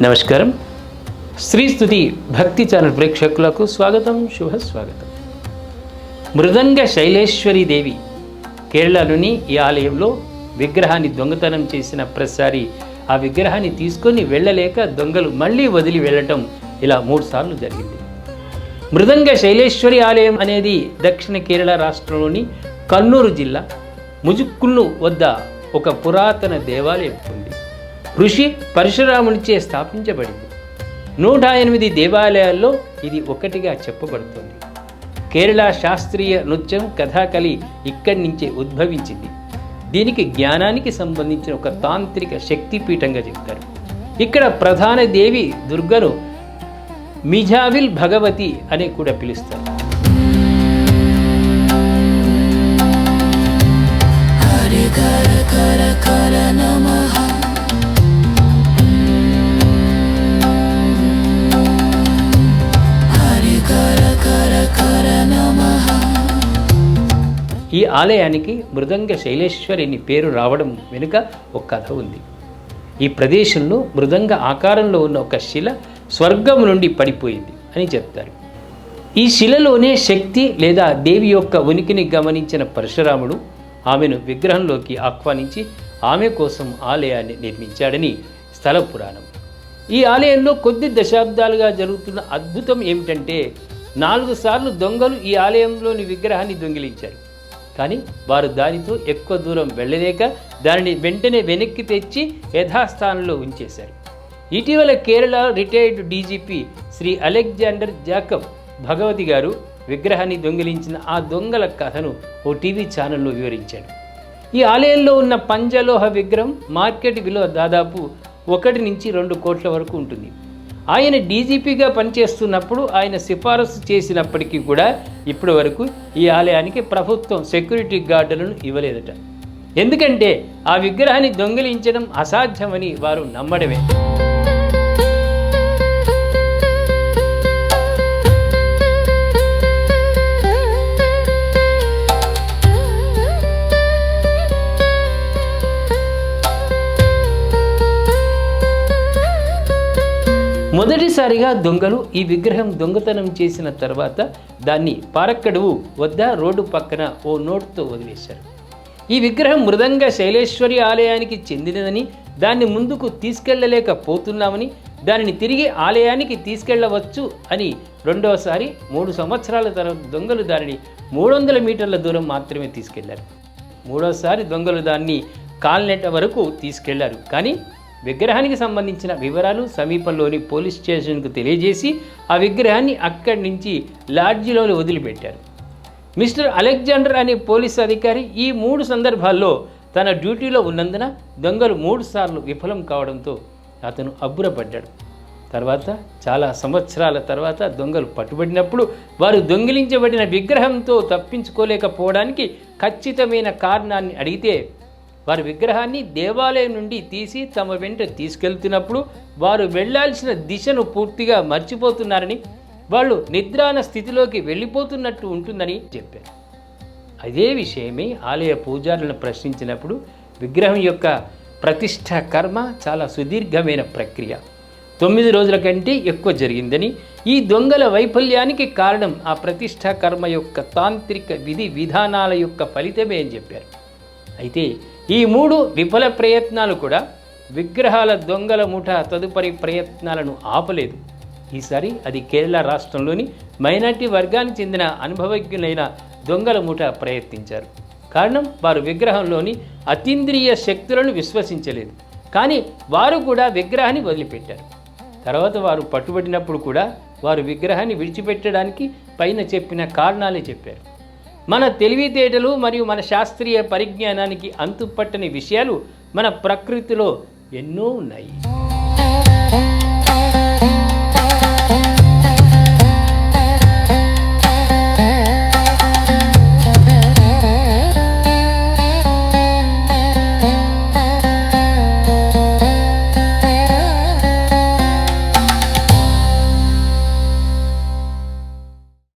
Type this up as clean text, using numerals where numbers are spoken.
నమస్కారం. శ్రీస్తుతి భక్తి ఛానల్ ప్రేక్షకులకు స్వాగతం, శుభ స్వాగతం. మృదంగ శైలేశ్వరి దేవి కేరళలోని ఈ ఆలయంలో విగ్రహాన్ని దొంగతనం చేసిన ప్రతిసారి ఆ విగ్రహాన్ని తీసుకొని వెళ్ళలేక దొంగలు మళ్ళీ వదిలి వెళ్ళటం ఇలా 3 సార్లు జరిగింది. మృదంగ శైలేశ్వరి ఆలయం అనేది దక్షిణ కేరళ రాష్ట్రంలోని కన్నూరు జిల్లా ముజుక్కుల్లు వద్ద ఒక పురాతన దేవాలయం ఉంది. ఋషి పరశురామునిచే స్థాపించబడింది. 108 దేవాలయాల్లో ఇది ఒకటిగా చెప్పబడుతుంది. కేరళ శాస్త్రీయ నృత్యం కథాకళి ఇక్కడి నుంచే ఉద్భవించింది. దీనికి జ్ఞానానికి సంబంధించిన ఒక తాంత్రిక శక్తిపీఠంగా చెప్తారు. ఇక్కడ ప్రధాన దేవి దుర్గను మిజావిల్ భగవతి అని కూడా పిలుస్తారు. ఈ ఆలయానికి మృదంగ శైలేశ్వరి అని పేరు రావడం వెనుక ఒక కథ ఉంది. ఈ ప్రదేశంలో మృదంగ ఆకారంలో ఉన్న ఒక శిల స్వర్గం నుండి పడిపోయింది అని చెప్తారు. ఈ శిలలోనే శక్తి లేదా దేవి యొక్క ఉనికిని గమనించిన పరశురాముడు ఆమెను విగ్రహంలోకి ఆహ్వానించి ఆమె కోసం ఆలయాన్ని నిర్మించాడని స్థల పురాణం. ఈ ఆలయంలో కొద్ది దశాబ్దాలుగా జరుగుతున్న అద్భుతం ఏమిటంటే 4 సార్లు దొంగలు ఈ ఆలయంలోని విగ్రహాన్ని దొంగిలించారు. కానీ వారు దానితో ఎక్కువ దూరం వెళ్ళలేక దానిని వెంటనే వెనక్కి తెచ్చి యథాస్థానంలో ఉంచేశారు. ఇటీవల కేరళ రిటైర్డ్ డీజీపీ శ్రీ అలెగ్జాండర్ జాకబ్ భగవతి గారు విగ్రహాన్ని దొంగిలించిన ఆ దొంగల కథను ఓ టీవీ ఛానల్లో వివరించాడు. ఈ ఆలయంలో ఉన్న పంచలోహ విగ్రహం మార్కెట్ విలువ దాదాపు 1 నుంచి 2 కోట్ల వరకు ఉంటుంది. ఆయన డీజీపీగా పనిచేస్తున్నప్పుడు ఆయన సిఫారసు చేసినప్పటికీ కూడా ఇప్పటి వరకు ఈ ఆలయానికి ప్రభుత్వం సెక్యూరిటీ గార్డులను ఇవ్వలేదట. ఎందుకంటే ఆ విగ్రహాన్ని దొంగిలించడం అసాధ్యమని వారు నమ్మడమే. మొదటిసారిగా దొంగలు ఈ విగ్రహం దొంగతనం చేసిన తర్వాత దాన్ని పారక్కడువు వద్ద రోడ్డు పక్కన ఓ నోట్తో వదిలేశారు. ఈ విగ్రహం మృదంగ శైలేశ్వరి ఆలయానికి చెందినదని, దాన్ని ముందుకు తీసుకెళ్లలేకపోతున్నామని, దానిని తిరిగి ఆలయానికి తీసుకెళ్లవచ్చు అని రెండవసారి 3 సంవత్సరాల తర్వాత దొంగలు దానిని 300 మీటర్ల దూరం మాత్రమే తీసుకెళ్లారు. మూడోసారి దొంగలు దాన్ని కాల్నెట వరకు తీసుకెళ్లారు. కానీ విగ్రహానికి సంబంధించిన వివరాలు సమీపంలోని పోలీస్ స్టేషన్కు తెలియజేసి ఆ విగ్రహాన్ని అక్కడి నుంచి లాడ్జిలో వదిలిపెట్టారు. మిస్టర్ అలెగ్జాండర్ అనే పోలీస్ అధికారి ఈ 3 సందర్భాల్లో తన డ్యూటీలో ఉన్నందున దొంగలు 3 సార్లు విఫలం కావడంతో అతను అబ్బురపడ్డాడు. తర్వాత చాలా సంవత్సరాల తర్వాత దొంగలు పట్టుబడినప్పుడు వారు దొంగిలించబడిన విగ్రహంతో తప్పించుకోలేకపోవడానికి ఖచ్చితమైన కారణాన్ని అడిగితే వారి విగ్రహాన్ని దేవాలయం నుండి తీసి తమ వెంట తీసుకెళ్తున్నప్పుడు వారు వెళ్లాల్సిన దిశను పూర్తిగా మర్చిపోతున్నారని, వాళ్ళు నిద్రాన స్థితిలోకి వెళ్ళిపోతున్నట్టు ఉంటుందని చెప్పారు. అదే విషయమే ఆలయ పూజారులను ప్రశ్నించినప్పుడు విగ్రహం యొక్క ప్రతిష్ఠ కర్మ చాలా సుదీర్ఘమైన ప్రక్రియ, 9 రోజుల కంటే ఎక్కువ జరిగిందని, ఈ దొంగల వైఫల్యానికి కారణం ఆ ప్రతిష్ఠా కర్మ యొక్క తాంత్రిక విధి విధానాల యొక్క ఫలితమే అని చెప్పారు. అయితే ఈ 3 విఫల ప్రయత్నాలు కూడా విగ్రహాల దొంగల ముఠా తదుపరి ప్రయత్నాలను ఆపలేదు. ఈసారి అది కేరళ రాష్ట్రంలోని మైనార్టీ వర్గానికి చెందిన అనుభవజ్ఞులైన దొంగల ముఠా ప్రయత్నించారు. కారణం, వారు విగ్రహంలోని అతీంద్రియ శక్తులను విశ్వసించలేదు. కానీ వారు కూడా విగ్రహాన్ని వదిలిపెట్టారు. తర్వాత వారు పట్టుబడినప్పుడు కూడా వారు విగ్రహాన్ని విడిచిపెట్టడానికి పైన చెప్పిన కారణాలే చెప్పారు. మన తెలివితేటలు మరియు మన శాస్త్రీయ పరిజ్ఞానానికి అంతుపట్టని విషయాలు మన ప్రకృతిలో ఎన్నో ఉన్నాయి.